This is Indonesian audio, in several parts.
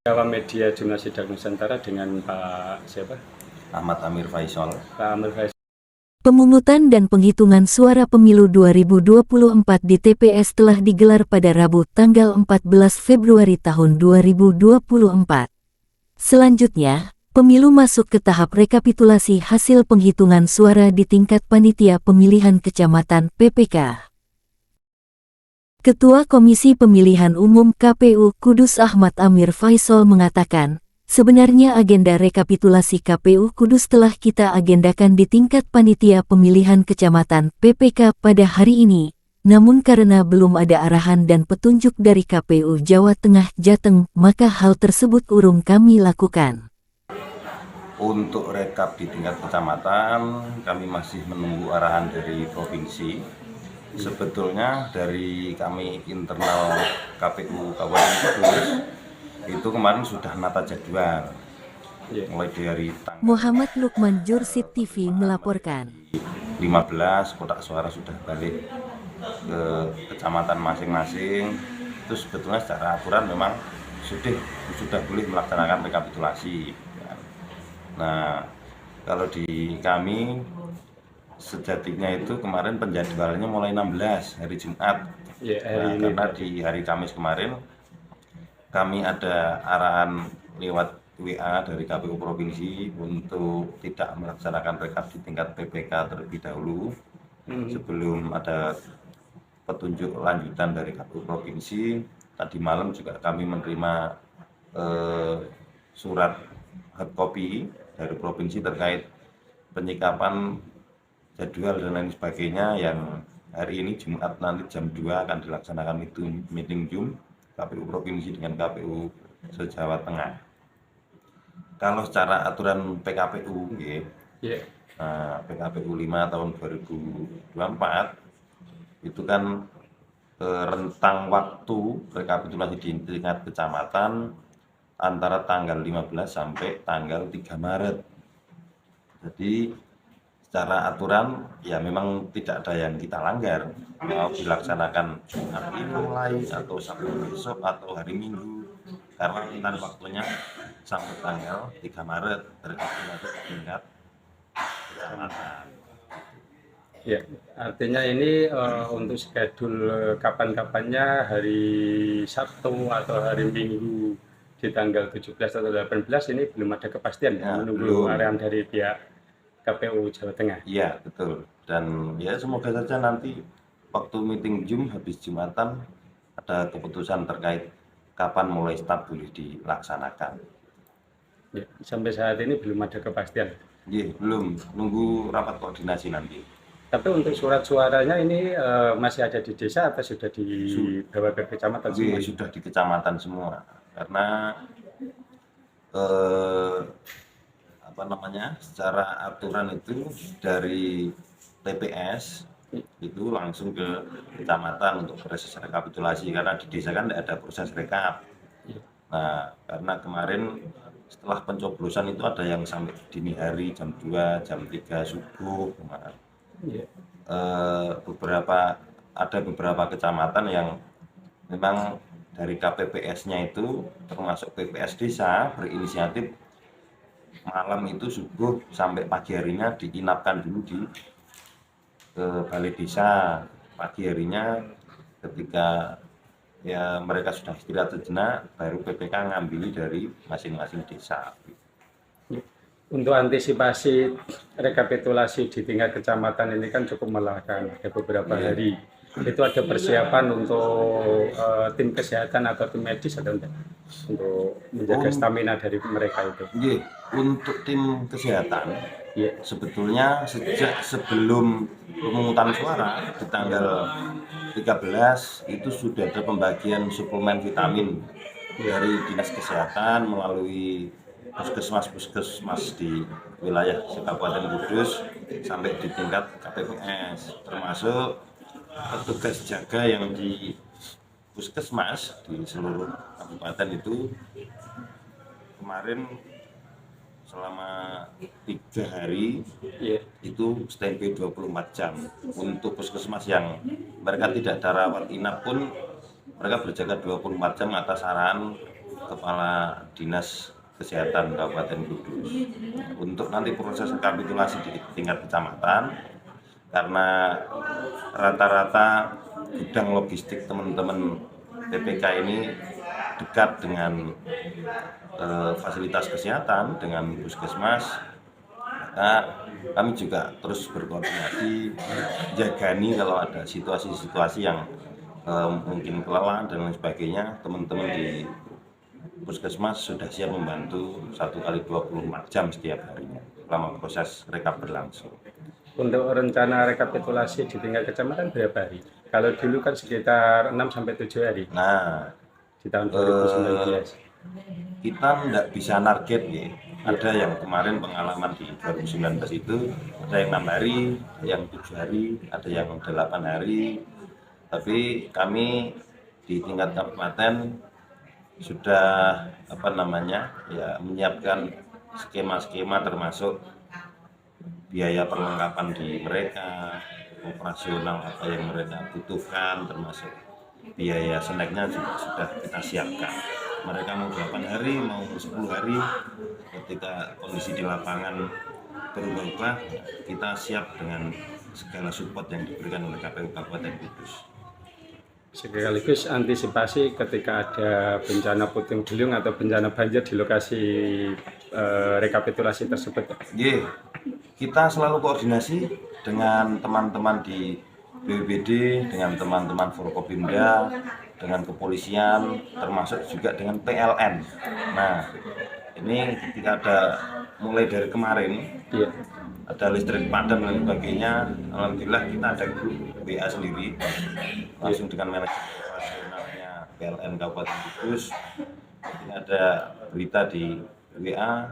Awam Media Jurnal Sidak Nusantara dengan Pak siapa? Ahmad Amir Faisal. Pak Amir Faisal. Pemungutan dan penghitungan suara pemilu 2024 di TPS telah digelar pada Rabu tanggal 14 Februari tahun 2024. Selanjutnya, pemilu masuk ke tahap rekapitulasi hasil penghitungan suara di tingkat Panitia Pemilihan Kecamatan (PPK). Ketua Komisi Pemilihan Umum KPU Kudus Ahmad Amir Faisal mengatakan, sebenarnya agenda rekapitulasi KPU Kudus telah kita agendakan di tingkat Panitia Pemilihan Kecamatan (PPK) pada hari ini, namun karena belum ada arahan dan petunjuk dari KPU Jawa Tengah Jateng, maka hal tersebut urung kami lakukan. Untuk rekap di tingkat kecamatan, kami masih menunggu arahan dari provinsi. Sebetulnya dari kami internal KPU Kabupaten Kudus itu kemarin sudah nata jadwal, mulai dari tanggal Muhammad Lukman, Jursid TV melaporkan. 15 kotak suara sudah balik ke kecamatan masing-masing. Itu sebetulnya secara aturan memang sudah boleh melaksanakan rekapitulasi. Nah, kalau di kami sejatinya itu kemarin penjadwalannya mulai 16 hari Jumat. Karena di hari Kamis kemarin kami ada arahan lewat WA dari KPU Provinsi untuk tidak melaksanakan rekap di tingkat PPK terlebih dahulu sebelum ada petunjuk lanjutan dari KPU Provinsi. Tadi malam juga kami menerima surat hard copy dari Provinsi terkait penyikapan jadwal dan lain sebagainya yang hari ini Jumat nanti jam 2 akan dilaksanakan meeting Zoom KPU Provinsi dengan KPU se-Jawa Tengah. Kalau secara aturan PKPU, PKPU 5 tahun 2024 itu kan rentang waktu rekapitulasi di tingkat kecamatan antara tanggal 15 sampai tanggal 3 Maret. Jadi secara aturan ya memang tidak ada yang kita langgar, mau dilaksanakan Jumat ini mulai atau Sabtu besok atau hari Minggu, karena rentan waktunya sampai tanggal 3 Maret rekapitulasi tingkat kecamatan. Ya, artinya ini untuk schedule kapan-kapannya hari Sabtu atau hari Minggu di tanggal 17 atau 18 ini belum ada kepastian ya, menunggu arahan dari pihak KPU Jawa Tengah. Iya, betul. Dan ya semoga saja nanti waktu meeting Zoom habis Jumatan ada keputusan terkait kapan mulai start boleh dilaksanakan. Ya, sampai saat ini belum ada kepastian. Iya, belum. Nunggu rapat koordinasi nanti. Tapi untuk surat suaranya ini masih ada di desa atau sudah dibawa ke kecamatan semua? Sudah di kecamatan semua. Karena secara aturan itu dari TPS itu langsung ke kecamatan untuk proses rekapitulasi, karena di desa kan tidak ada proses rekap. Nah, karena kemarin setelah pencoblosan itu ada yang sampai dini hari jam 2, jam 3 subuh. Ada beberapa kecamatan yang memang dari KPPS-nya itu termasuk PPS desa berinisiatif malam itu subuh sampai pagi harinya diinapkan dulu di balai desa. Pagi harinya ketika ya mereka sudah istirahat sejenak, baru PPK ngambil dari masing-masing desa. Untuk antisipasi rekapitulasi di tingkat kecamatan ini kan cukup melelahkan, ada beberapa hari. Itu ada persiapan untuk tim kesehatan atau tim medis atau enggak? Untuk menjaga stamina dari mereka itu. Untuk tim kesehatan, sebetulnya sejak sebelum pemungutan suara di tanggal 13 itu sudah ada pembagian suplemen vitamin dari Dinas Kesehatan melalui puskesmas di wilayah Kabupaten Kudus sampai di tingkat KPPS, termasuk petugas jaga yang di puskesmas di seluruh kabupaten itu kemarin selama 3 hari itu standby 24 jam. Untuk puskesmas yang mereka tidak ada rawat inap pun mereka berjaga 24 jam atas arahan Kepala Dinas Kesehatan Kabupaten Kudus untuk nanti proses rekapitulasi di tingkat kecamatan, karena rata-rata gudang logistik teman-teman PPK ini dekat dengan fasilitas kesehatan, dengan puskesmas, maka kami juga terus berkoordinasi, jagani kalau ada situasi-situasi yang mungkin kelelahan dan lain sebagainya. Teman-teman di puskesmas sudah siap membantu 1 kali 24 jam setiap harinya selama proses rekap berlangsung. Untuk rencana rekapitulasi di tingkat kecamatan berapa hari? Kalau dulu kan sekitar 6-7 hari Nah, di tahun 2019. kita tidak bisa target ya. Ada yang kemarin pengalaman di 2019 itu ada yang 6 hari, ada yang 7 hari, ada yang 8 hari. Tapi kami di tingkat kabupaten sudah menyiapkan skema-skema termasuk biaya perlengkapan di mereka, operasional apa yang mereka butuhkan, termasuk biaya snacknya juga sudah kita siapkan. Mereka mau 8 hari, mau 10 hari, ketika kondisi di lapangan berubah-ubah, kita siap dengan segala support yang diberikan oleh KPU Kabupaten Kudus. Sekaligus antisipasi ketika ada bencana puting beliung atau bencana banjir di lokasi rekapitulasi tersebut. Kita selalu koordinasi dengan teman-teman di BPBD, dengan teman-teman Forkopimda, dengan kepolisian, termasuk juga dengan PLN. Nah, ini ketika ada mulai dari kemarin, ada listrik padam dan sebagainya, alhamdulillah kita ada grup WA sendiri, langsung dengan manajemen operasionalnya PLN Kabupaten Kudus. Ini ada berita di WA,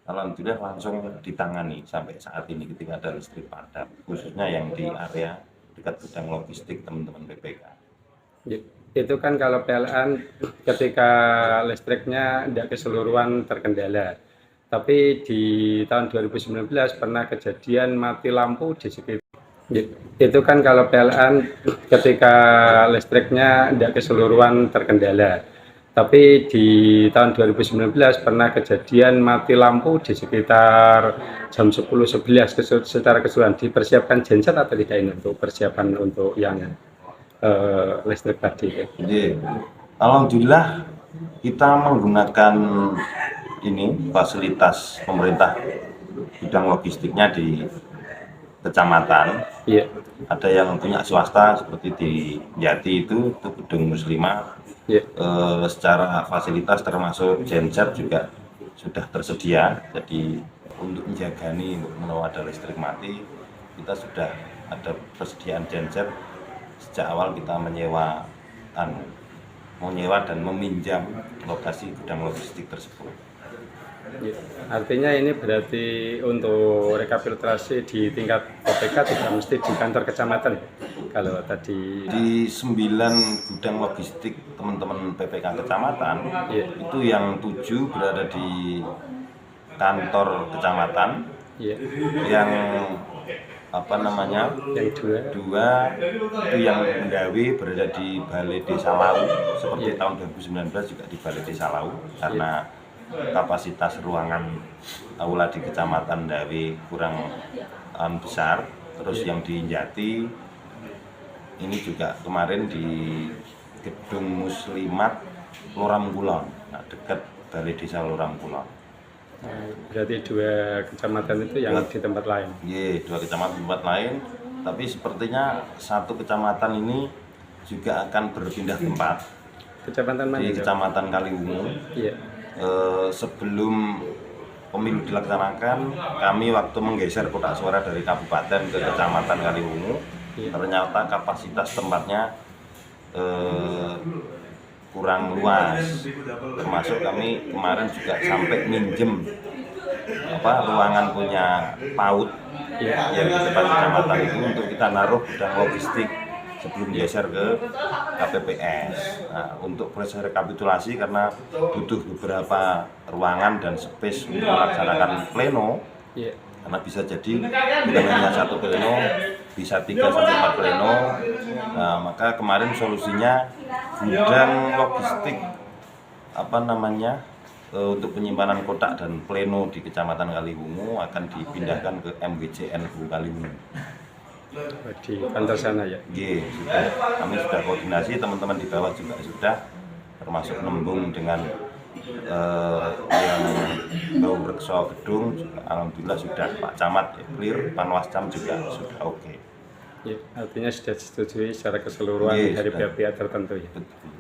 alhamdulillah langsung ditangani sampai saat ini ketika ada listrik padam, khususnya yang di area dekat gudang logistik teman-teman PPK. Itu kan kalau PLN ketika listriknya tidak keseluruhan terkendala. Tapi di tahun 2019 pernah kejadian mati lampu di sekitar. Itu kan kalau PLN ketika listriknya tidak keseluruhan terkendala. Tapi di tahun 2019 pernah kejadian mati lampu di sekitar jam 10-11 secara keseluruhan. Dipersiapkan genset atau tidak ini untuk persiapan untuk yang listrik tadi? Jadi, alhamdulillah kita menggunakan ini fasilitas pemerintah bidang logistiknya di kecamatan. Ada yang punya swasta seperti di Jati itu gedung Muslimah. Secara fasilitas termasuk genset juga sudah tersedia. Jadi untuk menjagani kalau ada listrik mati, kita sudah ada persediaan genset. Sejak awal kita menyewa dan meminjam lokasi gudang logistik tersebut. Artinya ini berarti untuk rekapitulasi di tingkat PPK tidak mesti di kantor kecamatan. Kalau tadi di 9 gudang logistik teman-teman PPK kecamatan, itu yang 7 berada di kantor kecamatan, yang yang dua itu yang menggawe berada di Balai Desa Lau, seperti tahun 2019 juga di Balai Desa Lau, karena kapasitas ruangan aula di kecamatan Dawe kurang besar. Terus yang di Jati ini juga kemarin di gedung Muslimat Loram Kulon, dekat Balai Desa Loram Kulon. Berarti 2 kecamatan itu yang di tempat lain? Iya, 2 kecamatan tempat lain, tapi sepertinya 1 kecamatan ini juga akan berpindah tempat. Kecamatan mana? Di Kecamatan Kaliwungu. Sebelum pemilu dilaksanakan, kami waktu menggeser kotak suara dari kabupaten ke Kecamatan Kaliwungu, ternyata kapasitas tempatnya kurang luas, termasuk kami kemarin juga sampai minjem ruangan punya PAUD yang di depan kecamatan itu untuk kita naruh gudang logistik sebelum geser ke KPPS. Nah, untuk proses rekapitulasi karena butuh beberapa ruangan dan space untuk melaksanakan pleno, karena bisa jadi bukan hanya 1 pleno, bisa 3-4 pleno. Nah, maka kemarin solusinya gudang logistik untuk penyimpanan kotak dan pleno di Kecamatan Kaliwungu akan dipindahkan ke MWCNU Kaliwungu. Di kantor sana ya. Iya, sudah. Kami sudah koordinasi, teman-teman di bawah juga sudah, termasuk nembung dengan yang bau berkesal gedung. Alhamdulillah sudah, Pak Camat ya, clear, Panwascam juga sudah oke. Ya, artinya sudah disetujui secara keseluruhan Iya, dari sudah. pihak-pihak tertentu ya. Betul.